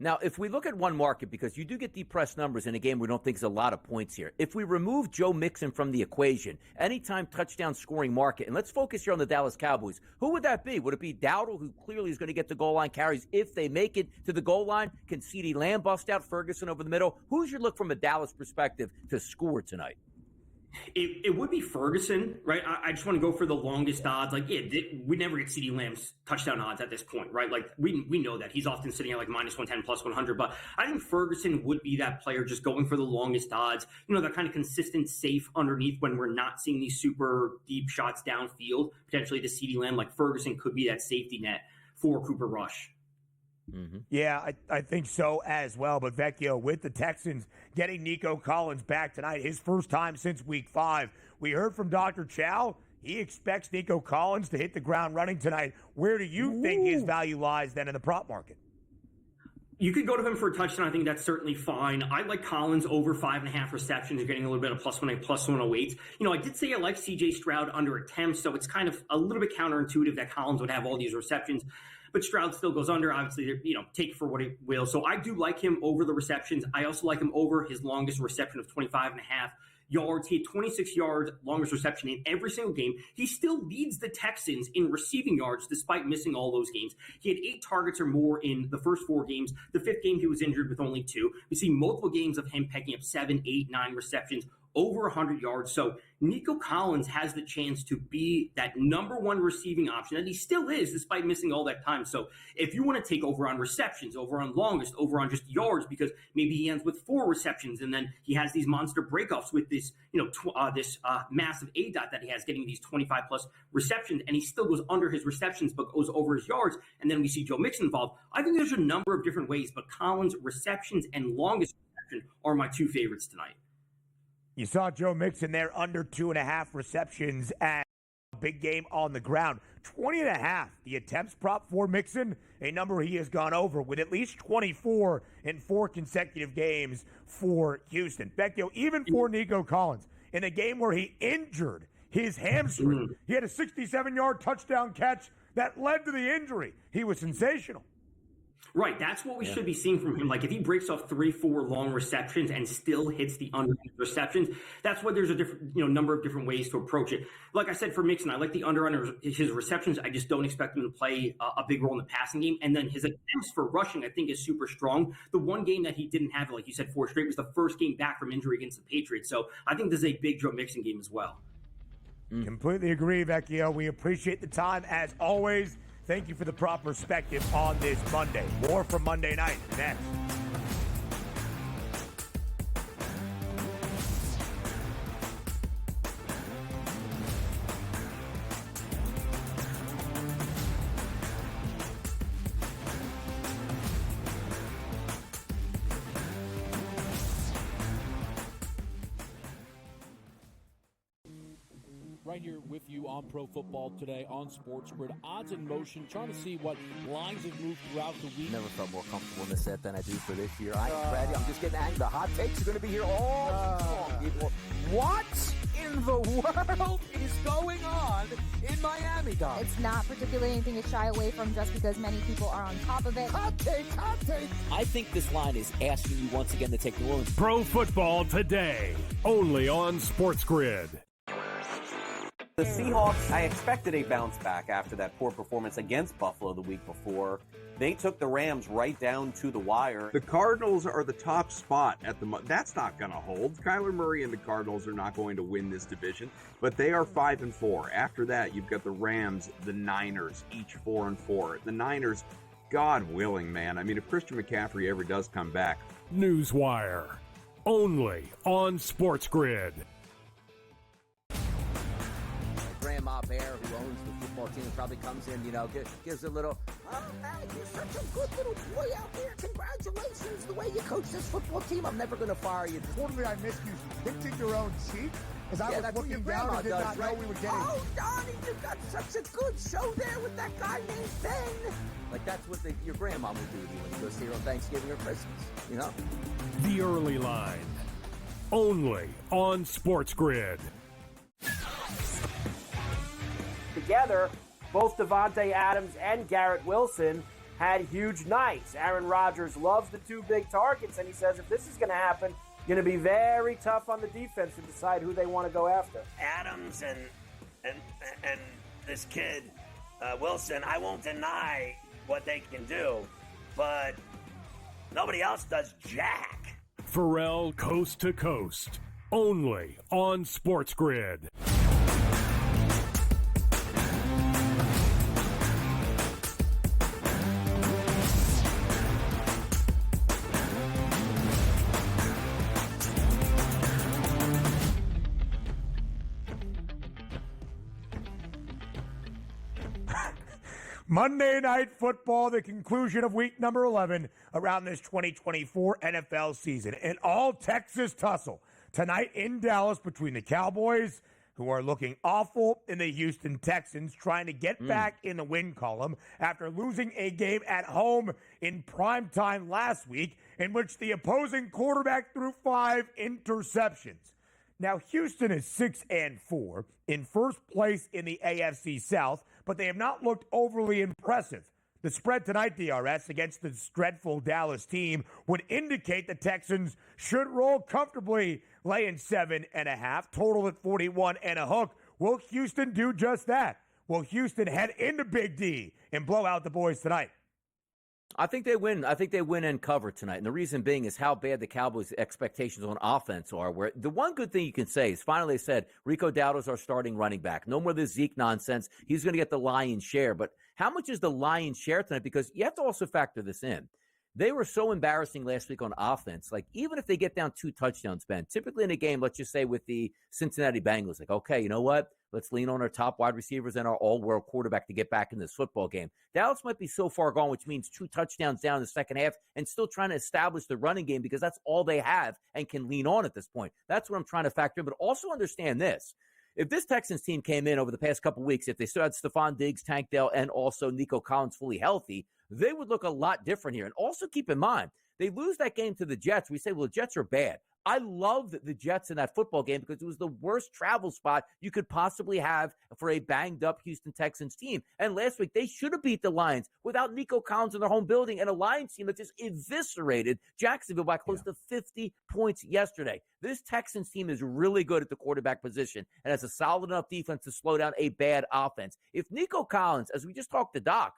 Now, if we look at one market, because you do get depressed numbers in a game we don't think is a lot of points here. If we remove Joe Mixon from the equation, anytime touchdown scoring market, and let's focus here on the Dallas Cowboys, who would that be? Would it be Dowdle, who clearly is going to get the goal line carries if they make it to the goal line? Can CeeDee Lamb bust out Ferguson over the middle? Who's your look from a Dallas perspective to score tonight? It would be Ferguson, right? I just want to go for the longest odds. Like, we never get CeeDee Lamb's touchdown odds at this point, right? Like, we know that. He's often sitting at like minus 110, plus 100. But I think Ferguson would be that player just going for the longest odds. You know, that kind of consistent, safe underneath when we're not seeing these super deep shots downfield, potentially to CeeDee Lamb. Like, Ferguson could be that safety net for Cooper Rush. Mm-hmm. Yeah, I think so as well. But Vecchio, with the Texans getting Nico Collins back tonight, his first time since week 5, we heard from Dr. Chao. He expects Nico Collins to hit the ground running tonight. Where do you think his value lies then in the prop market? You could go to him for a touchdown. I think that's certainly fine. I like Collins over 5.5 receptions. You're getting a little bit of plus 108. You know, I did say I like C.J. Stroud under attempts, so it's kind of a little bit counterintuitive that Collins would have all these receptions. But Stroud still goes under. Obviously, you know, take it for what it will. So I do like him over the receptions. I also like him over his longest reception of 25.5 yards. He had 26 yards, longest reception in every single game. He still leads the Texans in receiving yards despite missing all those games. He had 8 targets or more in the first 4 games. The 5th game, he was injured with only 2. We see multiple games of him picking up 7, 8, 9 receptions, over 100 yards. So Nico Collins has the chance to be that number 1 receiving option, and he still is despite missing all that time. So if you want to take over on receptions, over on longest, over on just yards, because maybe he ends with 4 receptions and then he has these monster breakoffs with this, you know, this massive ADOT that he has, getting these 25 plus receptions, and he still goes under his receptions but goes over his yards, and then we see Joe Mixon involved. I think there's a number of different ways, but Collins' receptions and longest reception are my 2 favorites tonight. You saw Joe Mixon there under 2.5 receptions and a big game on the ground. 20.5, the attempts prop for Mixon, a number he has gone over with at least 24 in 4 consecutive games for Houston. Vecchio, even for Nico Collins, in a game where he injured his hamstring, he had a 67-yard touchdown catch that led to the injury. He was sensational. Right, that's what we should be seeing from him. Like, if he breaks off 3-4 long receptions and still hits the under receptions, that's why there's a different, you know, number of different ways to approach it. Like I said, for Mixon, I like the under his receptions. I just don't expect him to play a big role in the passing game. And then his attempts for rushing, I think, is super strong. The one game that he didn't have, like you said, 4 straight, was the first game back from injury against the Patriots. So I think this is a big Joe Mixon game as well. Completely agree, Vecchio. We appreciate the time as always. Thank you for the proper perspective on this Monday. More from Monday night next. Right here with you on Pro Football Today on SportsGrid. Odds in motion, trying to see what lines have moved throughout the week. Never felt more comfortable in the set than I do for this year. I'm ready. I'm just getting angry. The hot takes are going to be here all long, people. What in the world is going on in Miami, Dom? It's not particularly anything to shy away from just because many people are on top of it. Hot take. I think this line is asking you once again to take New Orleans. Pro Football Today, only on SportsGrid. The Seahawks, I expected a bounce back after that poor performance against Buffalo the week before. They took the Rams right down to the wire. The Cardinals are the top spot at the that's not going to hold. Kyler Murray and the Cardinals are not going to win this division, but they are 5-4. After that, you've got the Rams, the Niners, each 4-4. The Niners, God willing, man. I mean, if Christian McCaffrey ever does come back. Newswire, only on SportsGrid. Grandma Bear, who owns the football team, probably comes in, you know, gives a little, oh, man, you're such a good little boy out there. Congratulations, the way you coach this football team. I'm never going to fire you. Totally, I missed you. Hinting your own cheek as I was looking down and did not know we were getting. Oh, Donnie, you got such a good show there with that guy named Ben. Like, that's what your grandma would do to you when you go see her on Thanksgiving or Christmas, you know? The Early Line, only on SportsGrid. Together, both Davante Adams and Garrett Wilson had huge nights. Aaron Rodgers loves the 2 big targets, and he says if this is going to happen, going to be very tough on the defense to decide who they want to go after. Adams and this kid Wilson, I won't deny what they can do, but nobody else does jack. Pharrell Coast to Coast, only on SportsGrid. Monday Night Football, the conclusion of week number 11 around this 2024 NFL season. An all-Texas tussle tonight in Dallas between the Cowboys, who are looking awful, and the Houston Texans, trying to get back in the win column after losing a game at home in primetime last week in which the opposing quarterback threw 5 interceptions. Now, Houston is 6-4 in first place in the AFC South, but they have not looked overly impressive. The spread tonight, DRS, against this dreadful Dallas team would indicate the Texans should roll comfortably, laying 7.5, total at 41 and a hook. Will Houston do just that? Will Houston head into Big D and blow out the boys tonight? I think they win. I think they win and cover tonight. And the reason being is how bad the Cowboys' expectations on offense are. Where the one good thing you can say is finally they said Rico Dowdle's our starting running back. No more of this Zeke nonsense. He's going to get the lion's share. But how much is the lion's share tonight? Because you have to also factor this in. They were so embarrassing last week on offense. Like, even if they get down 2 touchdowns, Ben, typically in a game, let's just say with the Cincinnati Bengals, like, okay, you know what? Let's lean on our top wide receivers and our all-world quarterback to get back in this football game. Dallas might be so far gone, which means 2 touchdowns down in the second half and still trying to establish the running game because that's all they have and can lean on at this point. That's what I'm trying to factor in. But also understand this. If this Texans team came in over the past couple weeks, if they still had Stephon Diggs, Tank Dell, and also Nico Collins fully healthy, they would look a lot different here. And also keep in mind, they lose that game to the Jets. We say, well, the Jets are bad. I loved the Jets in that football game because it was the worst travel spot you could possibly have for a banged-up Houston Texans team. And last week, they should have beat the Lions without Nico Collins in their home building and a Lions team that just eviscerated Jacksonville by close to 50 points yesterday. This Texans team is really good at the quarterback position and has a solid enough defense to slow down a bad offense. If Nico Collins, as we just talked to Doc,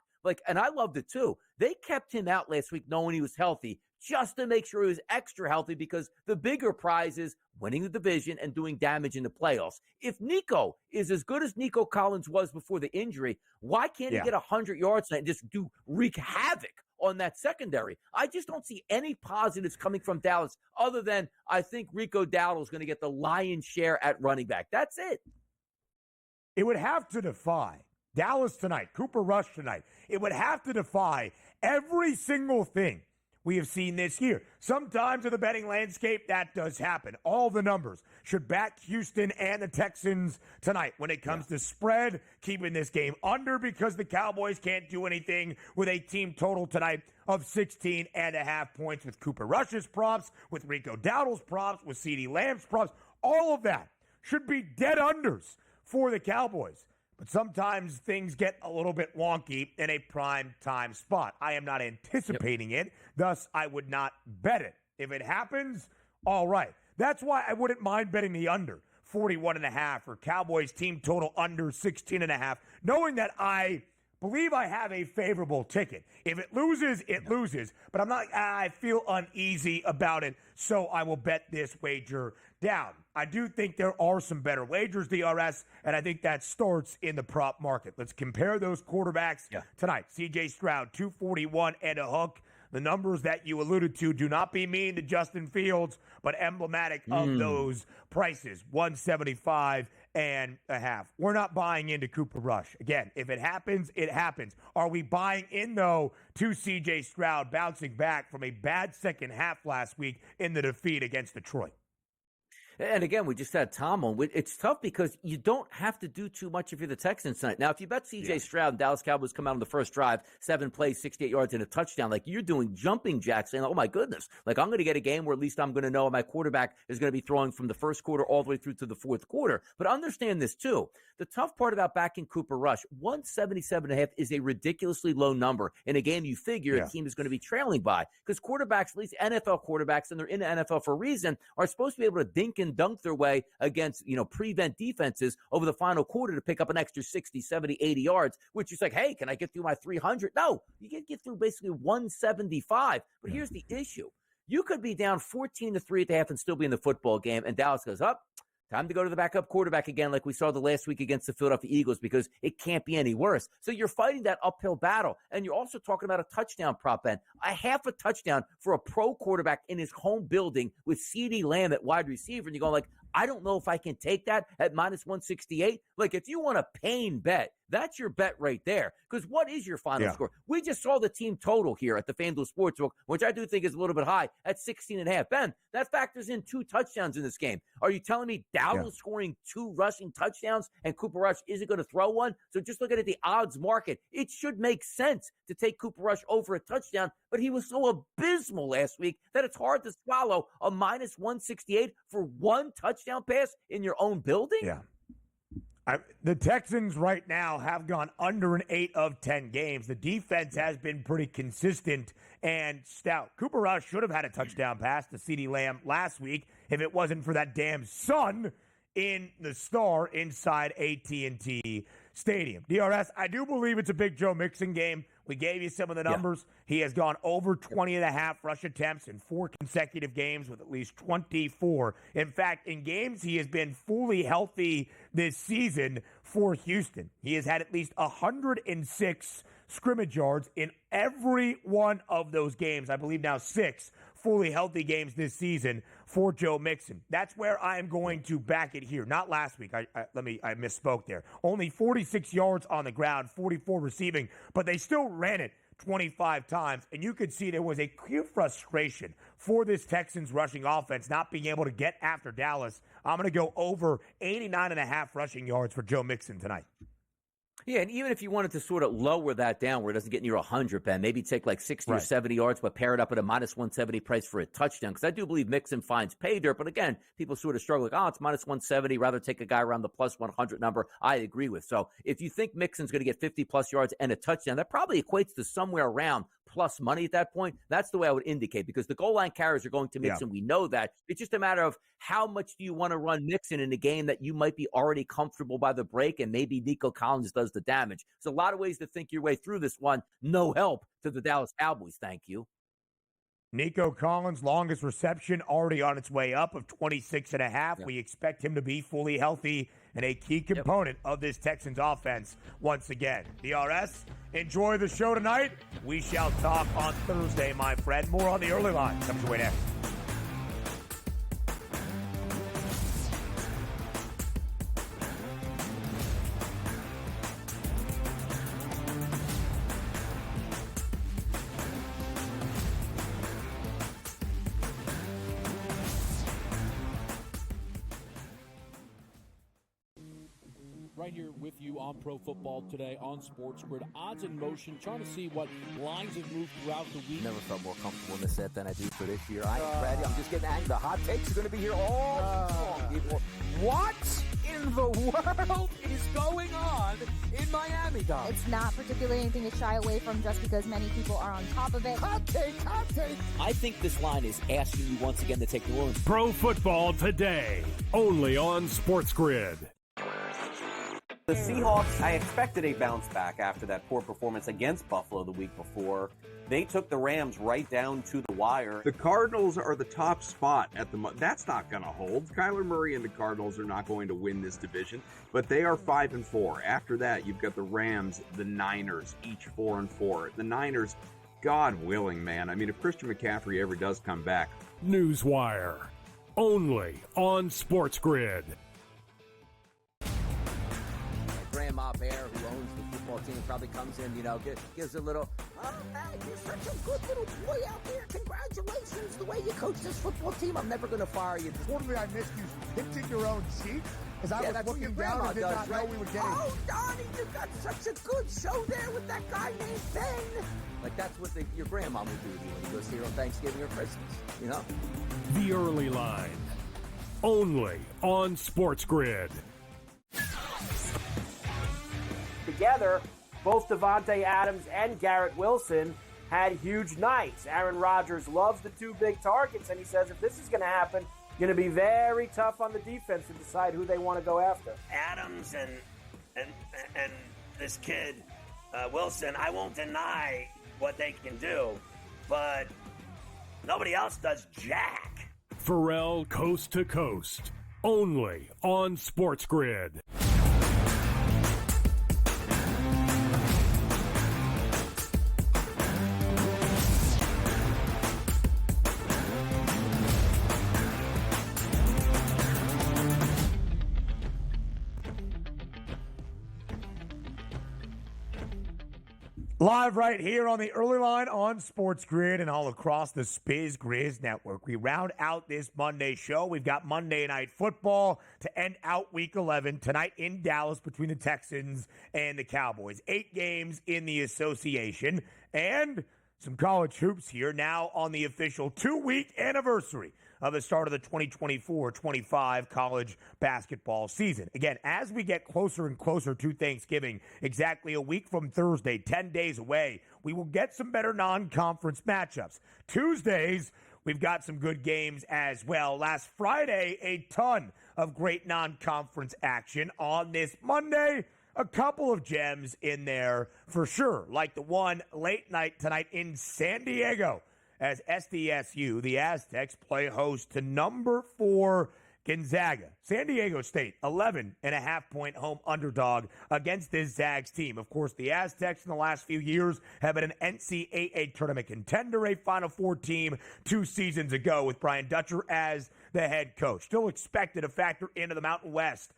and I loved it too, they kept him out last week knowing he was healthy just to make sure he was extra healthy because the bigger prize is winning the division and doing damage in the playoffs. If Nico is as good as Nico Collins was before the injury, why can't he get 100 yards tonight and just wreak havoc on that secondary? I just don't see any positives coming from Dallas other than I think Rico Dowdle is going to get the lion's share at running back. That's it. It would have to defy Dallas tonight, Cooper Rush tonight. It would have to defy every single thing we have seen this year. Sometimes in the betting landscape, that does happen. All the numbers should back Houston and the Texans tonight when it comes to spread, keeping this game under because the Cowboys can't do anything with a team total tonight of 16.5 points with Cooper Rush's props, with Rico Dowdle's props, with CeeDee Lamb's props. All of that should be dead unders for the Cowboys. But sometimes things get a little bit wonky in a prime time spot. I am not anticipating it, thus I would not bet it. If it happens, all right. That's why I wouldn't mind betting the under 41.5 or Cowboys team total under 16.5, knowing that I believe I have a favorable ticket. If it loses, it loses. But I feel uneasy about it, so I will bet this wager down. I do think there are some better wagers, DRS, and I think that starts in the prop market. Let's compare those quarterbacks tonight. C.J. Stroud, 241 and a hook. The numbers that you alluded to do not be mean to Justin Fields, but emblematic of those prices, 175 and a half. We're not buying into Cooper Rush. Again, if it happens, it happens. Are we buying in, though, to C.J. Stroud bouncing back from a bad second half last week in the defeat against Detroit? And again, we just had Tom on. It's tough because you don't have to do too much if you're the Texans tonight. Now, if you bet C.J. Stroud and Dallas Cowboys come out on the first drive, 7 plays, 68 yards, and a touchdown, like you're doing jumping jacks, saying, oh, my goodness, like I'm going to get a game where at least I'm going to know my quarterback is going to be throwing from the first quarter all the way through to the fourth quarter. But understand this, too. The tough part about backing Cooper Rush, 177.5 is a ridiculously low number in a game you figure a team is going to be trailing by because quarterbacks, at least NFL quarterbacks, and they're in the NFL for a reason, are supposed to be able to dink and dunk their way against, prevent defenses over the final quarter to pick up an extra 60, 70, 80 yards, which is like, hey, can I get through my 300? No, you can get through basically 175. But here's the issue. You could be down 14-3 at the half and still be in the football game, and Dallas goes up. Time to go to the backup quarterback again, like we saw the last week against the Philadelphia Eagles, because it can't be any worse. So you're fighting that uphill battle, and you're also talking about a touchdown prop, Ben. A half a touchdown for a pro quarterback in his home building with CeeDee Lamb at wide receiver, and you're going like, I don't know if I can take that at minus 168. Like, if you want a pain bet, that's your bet right there. Because what is your final score? We just saw the team total here at the FanDuel Sportsbook, which I do think is a little bit high at 16.5. Ben, that factors in 2 touchdowns in this game. Are you telling me Dowdle scoring 2 rushing touchdowns and Cooper Rush isn't going to throw one? So just looking at the odds market, it should make sense to take Cooper Rush over a touchdown, but he was so abysmal last week that it's hard to swallow a minus 168 for 1 touchdown pass in your own building? Yeah. The Texans right now have gone under an 8 of 10 games. The defense has been pretty consistent and stout. Cooper Rush should have had a touchdown pass to CeeDee Lamb last week if it wasn't for that damn sun in the Star inside AT&T Stadium. DRS, I do believe it's a Big Joe Mixon game. We gave you some of the numbers. He has gone over 20.5 rush attempts in 4 consecutive games with at least 24. In fact, in games he has been fully healthy this season for Houston. He has had at least 106 scrimmage yards in every one of those games. I believe now 6 fully healthy games this season for Joe Mixon. That's where I am going to back it here. Not last week. I misspoke there. Only 46 yards on the ground, 44 receiving, but they still ran it 25 times, and you could see there was a clear frustration for this Texans rushing offense not being able to get after Dallas. I'm going to go over 89.5 rushing yards for Joe Mixon tonight. Yeah, and even if you wanted to sort of lower that down where it doesn't get near 100, Ben, maybe take like 60 or 70 yards, but pair it up at a minus 170 price for a touchdown. Because I do believe Mixon finds pay dirt. But again, people sort of struggle like, it's minus 170. Rather take a guy around the plus 100 number. I agree with. So if you think Mixon's going to get 50-plus yards and a touchdown, that probably equates to somewhere around plus money at that point. That's the way I would indicate, because the goal line carriers are going to Mixon. We know that. It's just a matter of how much do you want to run Mixon in a game that you might be already comfortable by the break, and maybe Nico Collins does the damage. So a lot of ways to think your way through this one. No help to the Dallas Cowboys. Thank you. Nico Collins, longest reception, already on its way up of 26.5. We expect him to be fully healthy and a key component of this Texans offense once again. DRS, enjoy the show tonight. We shall talk on Thursday, my friend. More on the early line. Comes your way next. Right here with you on Pro Football Today on SportsGrid. Odds in motion, trying to see what lines have moved throughout the week. Never felt more comfortable in this set than I do for this year. I ain't ready. I'm just getting angry. The hot takes are going to be here all long, people. What in the world is going on in Miami, Dom? It's not particularly anything to shy away from just because many people are on top of it. Hot take. I think this line is asking you once again to take New Orleans. Pro Football Today, only on SportsGrid. The Seahawks, I expected a bounce back after that poor performance against Buffalo the week before. They took the Rams right down to the wire. The Cardinals are the top spot at the that's not going to hold. Kyler Murray and the Cardinals are not going to win this division, but they are 5-4. After that, you've got the Rams, the Niners, each 4-4. The Niners, God willing, man. I mean, if Christian McCaffrey ever does come back. Newswire, only on SportsGrid. Grandma Bear, who owns the football team, probably comes in, gives a little, man, you're such a good little boy out there. Congratulations, the way you coach this football team. I'm never going to fire you. Reportedly, I missed you pinching your own cheek as I was looking down and did not know we were getting. Oh, Donnie, you got such a good show there with that guy named Ben. Like, that's what your grandma would do to you when you go see her on Thanksgiving or Christmas, The early line, only on SportsGrid. Together, both Davante Adams and Garrett Wilson had huge nights. Aaron Rodgers loves the 2 big targets, and he says if this is going to happen, going to be very tough on the defense to decide who they want to go after. Adams and this kid Wilson, I won't deny what they can do, but Nobody else does jack. Pharrell Coast to Coast, only on SportsGrid. Live right here on the early line on SportsGrid and all across the SportsGrid network. We round out this Monday show. We've got Monday Night Football to end out Week 11 tonight in Dallas between the Texans and the Cowboys. 8 games in the association and some college hoops here now on the official 2-week anniversary of the start of the 2024-25 college basketball season. Again, as we get closer and closer to Thanksgiving, exactly a week from Thursday, 10 days away, we will get some better non-conference matchups. Tuesdays, we've got some good games as well. Last Friday, a ton of great non-conference action. On this Monday, a couple of gems in there for sure, like the one late night tonight in San Diego, as SDSU, the Aztecs, play host to number 4 Gonzaga. San Diego State, 11.5-point home underdog against this Zags team. Of course, the Aztecs in the last few years have been an NCAA tournament contender, a Final Four team 2 seasons ago with Brian Dutcher as the head coach. Still expected to factor into the Mountain West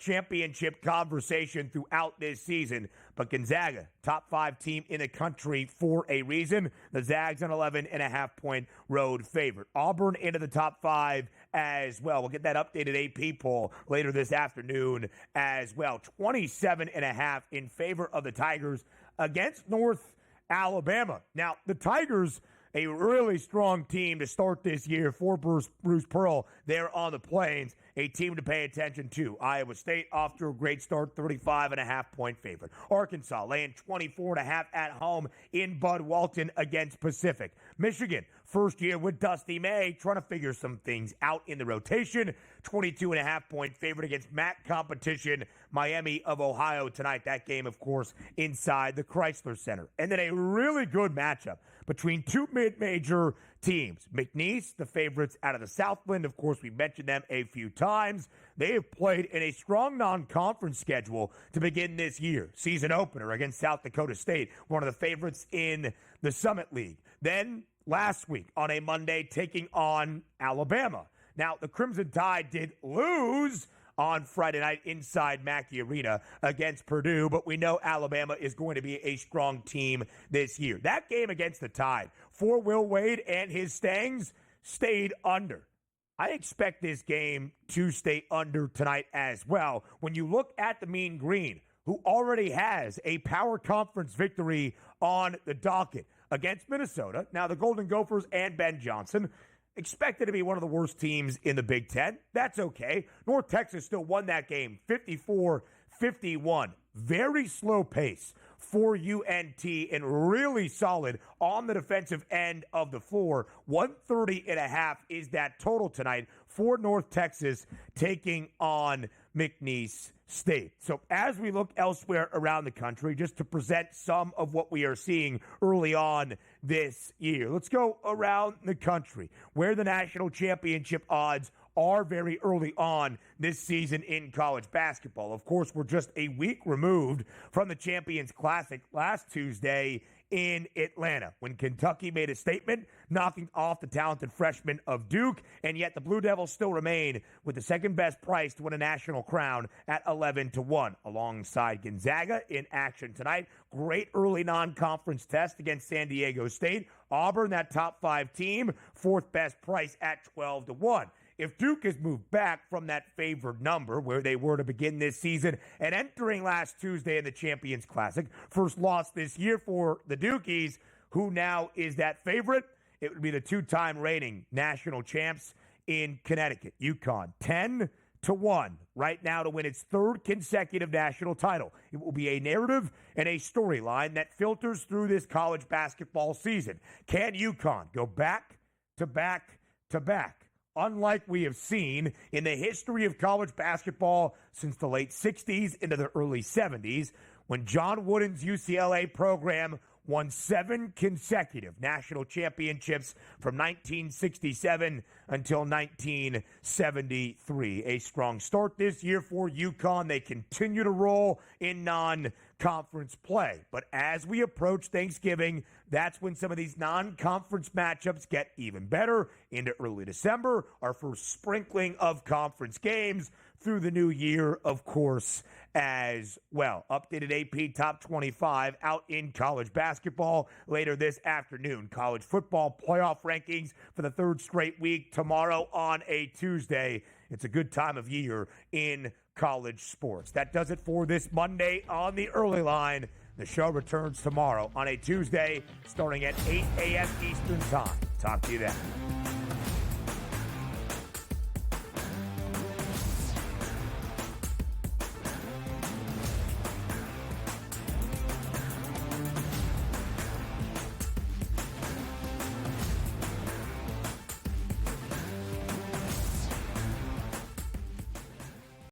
championship conversation throughout this season, but Gonzaga, top 5 team in the country for a reason. The Zags an 11.5-point road favorite. Auburn into the top 5 as well. We'll get that updated AP poll later this afternoon as well. 27.5 in favor of the Tigers against North Alabama. Now, the Tigers, a really strong team to start this year for Bruce Pearl there on the Plains. A team to pay attention to. Iowa State off to a great start, 35.5-point favorite. Arkansas laying 24.5 at home in Bud Walton against Pacific. Michigan, first year with Dusty May, trying to figure some things out in the rotation. 22.5-point favorite against MAC competition, Miami of Ohio tonight. That game, of course, inside the Chrysler Center. And then a really good matchup between 2 mid-major teams. McNeese, the favorites out of the Southland. Of course, we mentioned them a few times. They have played in a strong non-conference schedule to begin this year. Season opener against South Dakota State, one of the favorites in the Summit League. Then last week on a Monday, taking on Alabama. Now, the Crimson Tide did lose on Friday night inside Mackey Arena against Purdue, but we know Alabama is going to be a strong team this year. That game against the Tide, for Will Wade and his Stangs, stayed under. I expect this game to stay under tonight as well. When you look at the Mean Green, who already has a power conference victory on the docket against Minnesota, now the Golden Gophers and Ben Johnson, expected to be one of the worst teams in the Big Ten. That's okay. North Texas still won that game 54-51. Very slow pace for UNT and really solid on the defensive end of the floor. 130.5 is that total tonight for North Texas taking on McNeese State. So as we look elsewhere around the country, just to present some of what we are seeing early on this year, let's go around the country where the national championship odds are very early on this season in college basketball. Of course, we're just a week removed from the Champions Classic last Tuesday in Atlanta when Kentucky made a statement knocking off the talented freshmen of Duke, and yet the Blue Devils still remain with the second best price to win a national crown at 11-1 alongside Gonzaga in action tonight. Great early non-conference test against San Diego State. Auburn, that top 5 team, 4th best price at 12-1. If Duke has moved back from that favored number where they were to begin this season and entering last Tuesday in the Champions Classic, first loss this year for the Dukies, who now is that favorite? It would be the 2-time reigning national champs in Connecticut, UConn, 10-1 right now to win its 3rd consecutive national title. It will be a narrative and a storyline that filters through this college basketball season. Can UConn go back to back to back? Unlike we have seen in the history of college basketball since the late 60s into the early 70s, when John Wooden's UCLA program won 7 consecutive national championships from 1967 until 1973. A strong start this year for UConn. They continue to roll in non-conference play. But as we approach Thanksgiving, that's when some of these non-conference matchups get even better. Into early December, our first sprinkling of conference games through the new year, of course, as well. Updated AP Top 25 out in college basketball later this afternoon. College football playoff rankings for the third straight week tomorrow on a Tuesday. It's a good time of year in college sports. That does it for this Monday on the Early Line. The show returns tomorrow on a Tuesday starting at 8 a.m. Eastern Time. Talk to you then.